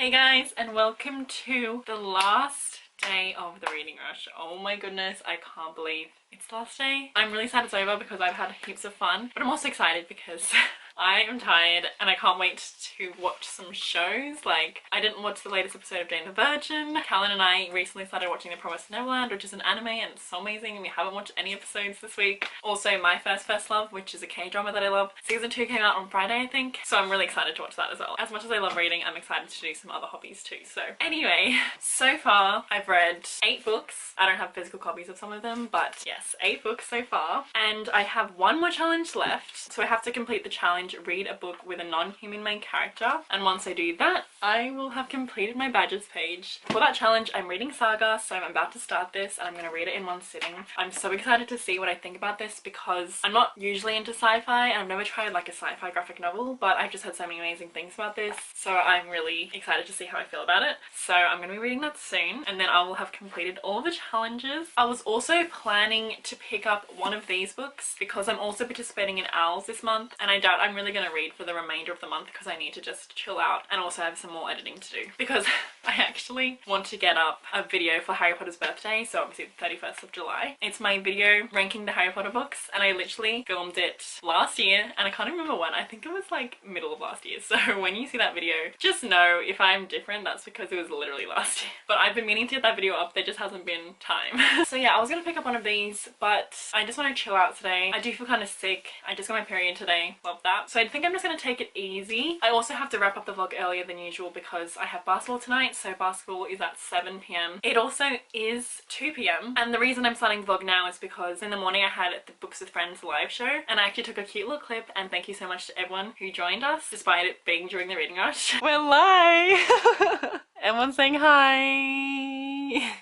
Hey guys, and welcome to the last day of the reading rush. Oh my goodness, I can't believe it's the last day. I'm really sad it's over because I've had heaps of fun, but I'm also excited because I am tired and I can't wait to watch some shows. Like, I didn't watch the latest episode of Jane the Virgin. Callan and I recently started watching The Promised Neverland, which is an anime and it's so amazing, and we haven't watched any episodes this week. Also, My First Love, which is a K-drama that I love. Season 2 came out on Friday, I think, so I'm really excited to watch that as well. As much as I love reading, I'm excited to do some other hobbies too. So anyway, so far I've read 8 books. I don't have physical copies of some of them, but yes, 8 books so far. And I have one more challenge left, so I have to complete the challenge, read a book with a non-human main character, and once I do that I will have completed my badges page. For that challenge I'm reading Saga, so I'm about to start this and I'm going to read it in one sitting. I'm so excited to see what I think about this because I'm not usually into sci-fi and I've never tried like a sci-fi graphic novel, but I've just heard so many amazing things about this, so I'm really excited to see how I feel about it. So I'm going to be reading that soon and then I will have completed all the challenges. I was also planning to pick up one of these books because I'm also participating in OWLs this month, and I doubt I'm really going to read for the remainder of the month because I need to just chill out and also have some more editing to do because I actually want to get up a video for Harry Potter's birthday, so obviously the 31st of July. It's my video ranking the Harry Potter books and I literally filmed it last year and I can't remember when. I think it was like middle of last year, so when you see that video just know if I'm different that's because it was literally last year. But I've been meaning to get that video up, there just hasn't been time. So yeah, I was gonna pick up one of these but I just want to chill out today. I do feel kind of sick. I just got my period today, love that. So I think I'm just gonna take it easy. I also have to wrap up the vlog earlier than usual because I have basketball tonight, so basketball is at 7 p.m. It also is 2 p.m. and the reason I'm starting the vlog now is because in the morning I had the Books with Friends live show and I actually took a cute little clip, and thank you so much to everyone who joined us despite it being during the reading rush. We're live! Everyone's saying hi!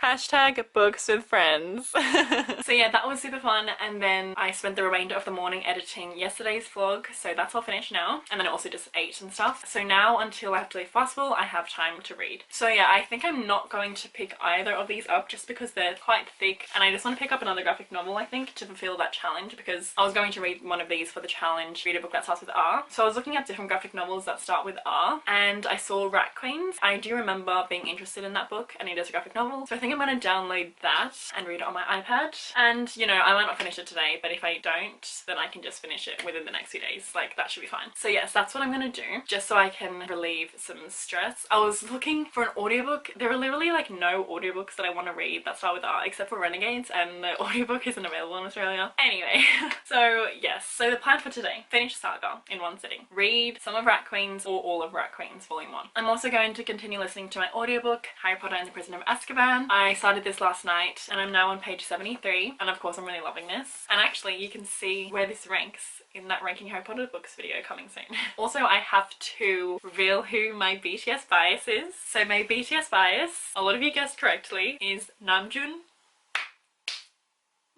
Hashtag books with friends. So yeah, that was super fun, and then I spent the remainder of the morning editing yesterday's vlog, so that's all finished now, and then I also just ate and stuff. So now until I have to leave basketball I have time to read. So yeah, I think I'm not going to pick either of these up just because they're quite thick and I just want to pick up another graphic novel I think to fulfill that challenge, because I was going to read one of these for the challenge, read a book that starts with R. So I was looking at different graphic novels that start with R and I saw Rat Queens. I do remember being interested in that book and it is a graphic novel, so I think I'm going to download that and read it on my iPad. And you know, I might not finish it today, but if I don't then I can just finish it within the next few days. Like, that should be fine. So yes, that's what I'm going to do just so I can relieve some stress. I was looking for an audiobook. There are literally like no audiobooks that I want to read that start with R except for Renegades, and the audiobook isn't available in Australia. Anyway, so yes, so the plan for today: finish Saga in one sitting, read some of Rat Queens or all of Rat Queens volume 1. I'm also going to continue listening to my audiobook Harry Potter and the Prisoner of Azkaban. I started this last night and I'm now on page 73, and of course I'm really loving this. And actually you can see where this ranks in that ranking Harry Potter books video coming soon. Also, I have to reveal who my BTS bias is. So my BTS bias, a lot of you guessed correctly, is Namjoon.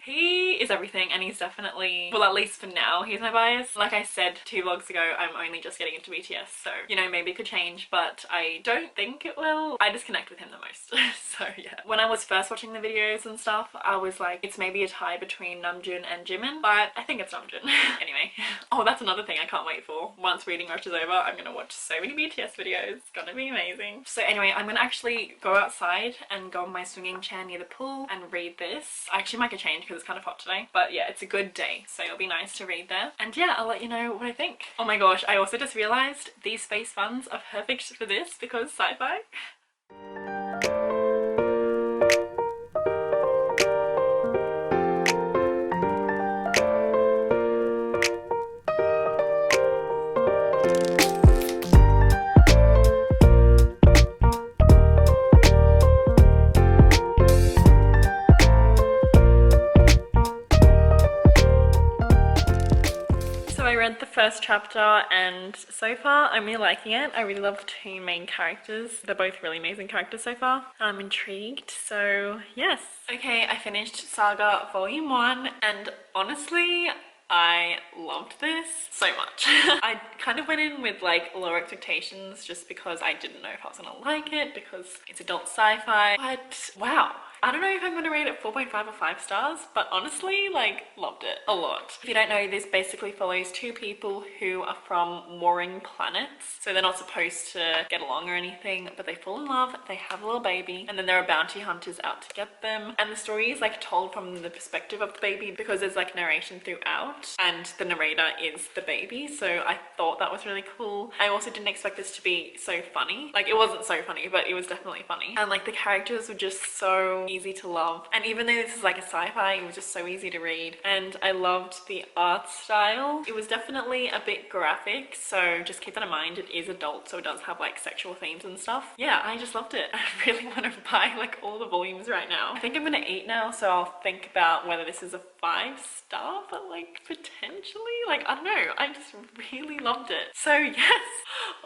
He is everything, and he's definitely, well, at least for now, he's my bias. Like I said 2 vlogs ago, I'm only just getting into BTS, so, you know, maybe it could change, but I don't think it will. I just connect with him the most. So yeah. When I was first watching the videos and stuff, I was like, it's maybe a tie between Namjoon and Jimin, but I think it's Namjoon. Anyway. Oh, that's another thing I can't wait for. Once reading rush is over, I'm gonna watch so many BTS videos. It's gonna be amazing. So anyway, I'm gonna actually go outside and go on my swinging chair near the pool and read this. I actually might get changed because it's kind of hot today, but yeah, it's a good day, so it'll be nice to read there. And yeah, I'll let you know what I think. Oh my gosh, I also just realized these face buns are perfect for this because sci-fi. The first chapter and so far I'm really liking it. I really love the 2 main characters. They're both really amazing characters so far. I'm intrigued, so yes. Okay, I finished Saga volume 1 and honestly I loved this so much. I kind of went in with like low expectations just because I didn't know if I was gonna like it because it's adult sci-fi, but wow, I don't know if I'm going to rate it 4.5 or 5 stars, but honestly, like, loved it a lot. If you don't know, this basically follows two people who are from warring planets. So they're not supposed to get along or anything, but they fall in love, they have a little baby, and then there are bounty hunters out to get them. And the story is like told from the perspective of the baby because there's like narration throughout, and the narrator is the baby. So I thought that was really cool. I also didn't expect this to be so funny. Like, it wasn't so funny, but it was definitely funny. And like the characters were just so easy to love. And even though this is like a sci-fi, it was just so easy to read. And I loved the art style. It was definitely a bit graphic, so just keep that in mind. It is adult, so it does have like sexual themes and stuff. Yeah, I just loved it. I really want to buy like all the volumes right now. I think I'm gonna eat now, so I'll think about whether this is a 5-star, but like potentially, like, I don't know. I just really loved it. So yes,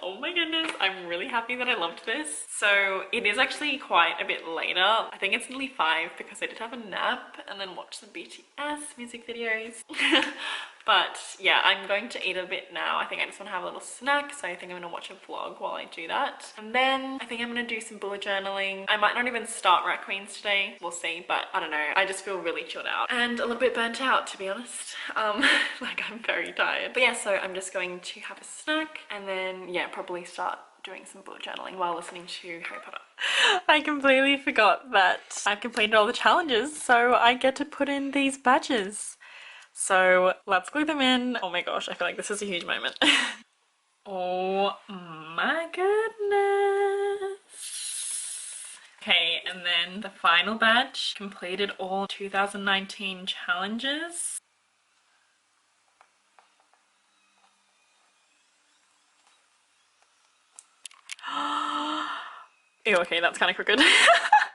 oh my goodness, I'm really happy that I loved this. So it is actually quite a bit later. I think it's nearly 5 because I did have a nap and then watch some BTS music videos. But yeah, I'm going to eat a bit now. I think I just want to have a little snack, so I think I'm going to watch a vlog while I do that. And then I think I'm going to do some bullet journaling. I might not even start Rat Queens today. We'll see, but I don't know. I just feel really chilled out and a little bit burnt out, to be honest. Like, I'm very tired. But yeah, so I'm just going to have a snack and then, yeah, probably start doing some bullet journaling while listening to Harry Potter. I completely forgot that I've completed all the challenges, so I get to put in these badges. So let's glue them in. Oh my gosh, I feel like this is a huge moment. Oh my goodness. Okay, and then the final badge, completed all 2019 challenges. Ew, okay, that's kind of crooked.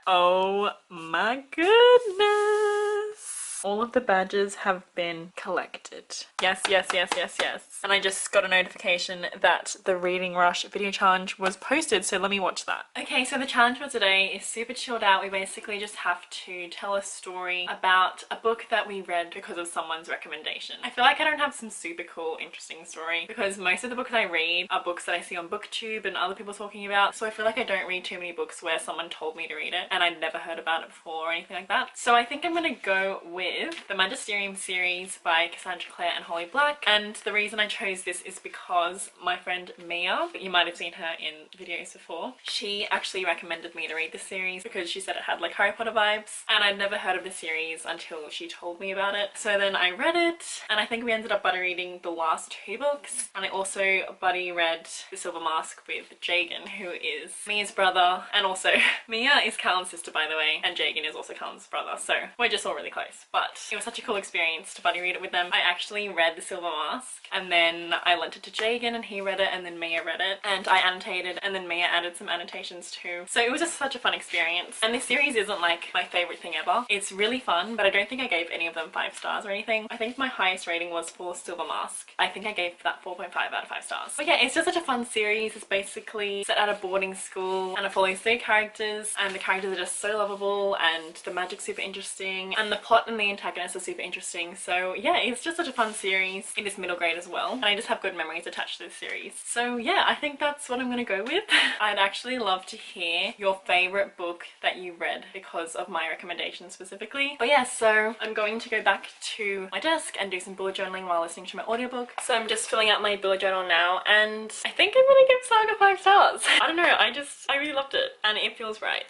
Oh my goodness. All of the badges have been collected. Yes, yes, yes, yes, yes. And I just got a notification that the Reading Rush video challenge was posted, so let me watch that. Okay, so the challenge for today is super chilled out. We basically just have to tell a story about a book that we read because of someone's recommendation. I feel like I don't have some super cool, interesting story because most of the books I read are books that I see on BookTube and other people talking about. So I feel like I don't read too many books where someone told me to read it and I'd never heard about it before or anything like that. So I think I'm gonna go with the Magisterium series by Cassandra Clare and Holly Black. And the reason I chose this is because my friend Mia, you might have seen her in videos before, she actually recommended me to read this series because she said it had like Harry Potter vibes, and I'd never heard of the series until she told me about it. So then I read it, and I think we ended up buddy reading the last 2 books, and I also buddy read The Silver Mask with Jagan, who is Mia's brother, and also Mia is Callum's sister, by the way, and Jagan is also Callum's brother, so we're just all really close. But it was such a cool experience to buddy read it with them. I actually read The Silver Mask, and then I lent it to Jagan and he read it, and then Mia read it, and I annotated, and then Mia added some annotations too. So it was just such a fun experience. And this series isn't like my favorite thing ever. It's really fun, but I don't think I gave any of them 5 stars or anything. I think my highest rating was for Silver Mask. I think I gave that 4.5 out of 5 stars. But yeah, it's just such a fun series. It's basically set at a boarding school and it follows 3 characters, and the characters are just so lovable, and the magic's super interesting, and the plot and the antagonists are super interesting. So yeah, it's just such a fun series. It is middle grade as well, and I just have good memories attached to this series. So yeah, I think that's what I'm gonna go with. I'd actually love to hear your favorite book that you read because of my recommendation specifically. But yeah, so I'm going to go back to my desk and do some bullet journaling while listening to my audiobook. So I'm just filling out my bullet journal now, and I think I'm gonna give Saga 5 stars. I don't know, I really loved it, and it feels right.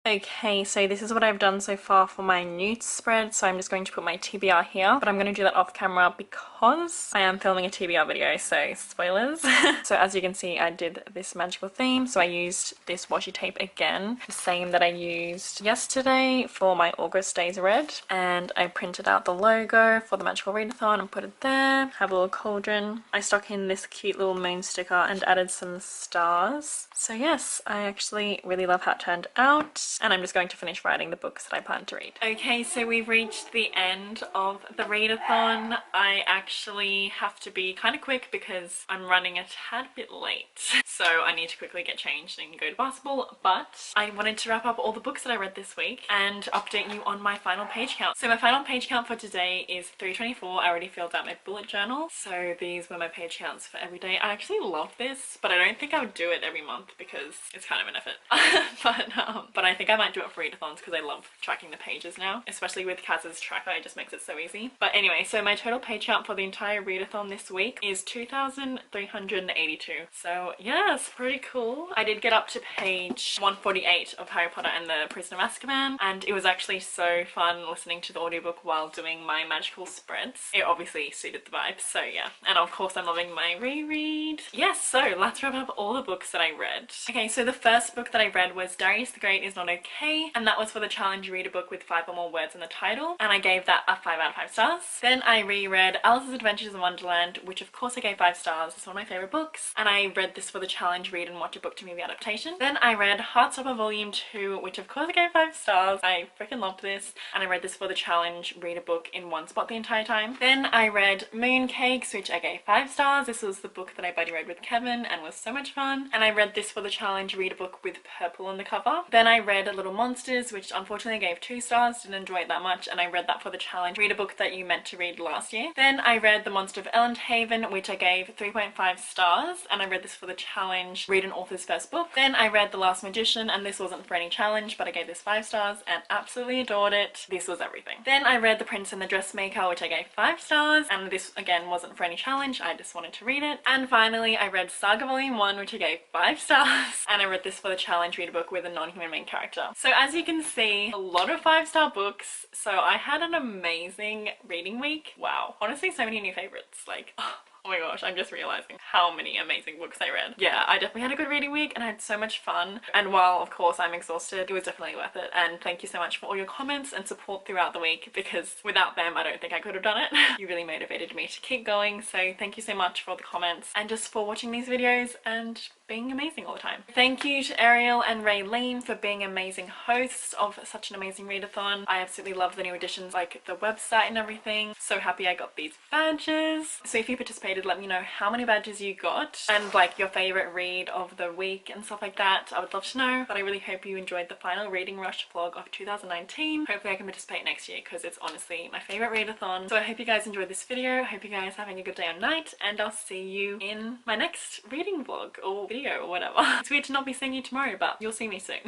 Okay, so this is what I've done so far for my nude spread. So I'm just going to put my TBR here, but I'm going to do that off camera because I am filming a TBR video, so spoilers. So as you can see, I did this magical theme. So I used this washi tape again, the same that I used yesterday for my August Days Red. And I printed out the logo for the magical readathon and put it there. Have a little cauldron. I stuck in this cute little moon sticker and added some stars. So yes, I actually really love how it turned out. And I'm just going to finish writing the books that I plan to read. Okay, so we've reached the end of the readathon. I actually have to be kind of quick because I'm running a tad bit late. So I need to quickly get changed and go to basketball. But I wanted to wrap up all the books that I read this week and update you on my final page count. So my final page count for today is 324. I already filled out my bullet journal. So these were my page counts for every day. I actually love this, but I don't think I would do it every month because it's kind of an effort. But I think I might do it for readathons because I love tracking the pages now, especially with Kaz's tracker. It just makes it so easy. But anyway, so my total page count for the entire readathon this week is 2,382. So yeah, it's pretty cool. I did get up to page 148 of Harry Potter and the Prisoner of Azkaban, and it was actually so fun listening to the audiobook while doing my magical spreads. It obviously suited the vibes, so yeah. And of course I'm loving my reread. Yes, so let's wrap up all the books that I read. Okay, so the first book that I read was Darius the Great Is Not Okay, and that was for the challenge read a book with 5 or more words in the title, and I gave that a 5 out of 5 stars. Then I reread Alice's Adventures in Wonderland, which of course I gave 5 stars. It's one of my favourite books, and I read this for the challenge read and watch a book to movie adaptation. Then I read Heartstopper Volume 2, which of course I gave 5 stars. I freaking loved this, and I read this for the challenge read a book in one spot the entire time. Then I read Mooncakes, which I gave 5 stars. This was the book that I buddy read with Kevin and was so much fun, and I read this for the challenge read a book with purple on the cover. Then I read Little Monsters, which unfortunately I gave 2 stars, didn't enjoy it that much, and I read that for the challenge read a book that you meant to read last year. Then I read The Monster of Elendhaven, which I gave 3.5 stars, and I read this for the challenge read an author's first book. Then I read The Last Magician, and this wasn't for any challenge, but I gave this 5 stars and absolutely adored it. This was everything. Then I read The Prince and the Dressmaker, which I gave 5 stars, and this again wasn't for any challenge, I just wanted to read it. And finally I read Saga Volume 1, which I gave 5 stars, and I read this for the challenge read a book with a non-human main character. So as you can see, a lot of 5-star books. So I had an amazing reading week. Wow, honestly, so many new favorites. Like, oh my gosh, I'm just realizing how many amazing books I read. Yeah, I definitely had a good reading week and I had so much fun. And while of course I'm exhausted, it was definitely worth it. And thank you so much for all your comments and support throughout the week, because without them I don't think I could have done it. You really motivated me to keep going, so thank you so much for all the comments and just for watching these videos and being amazing all the time. Thank you to Ariel and Raylene for being amazing hosts of such an amazing readathon. I absolutely love the new additions, like the website and everything. So happy I got these badges. So if you participated, let me know how many badges you got and like your favorite read of the week and stuff like that. I would love to know. But I really hope you enjoyed the final reading rush vlog of 2019. Hopefully I can participate next year because it's honestly my favorite readathon. So I hope you guys enjoyed this video. I hope you guys are having a good day or night, and I'll see you in my next reading vlog or video or whatever. It's weird to not be seeing you tomorrow, but you'll see me soon.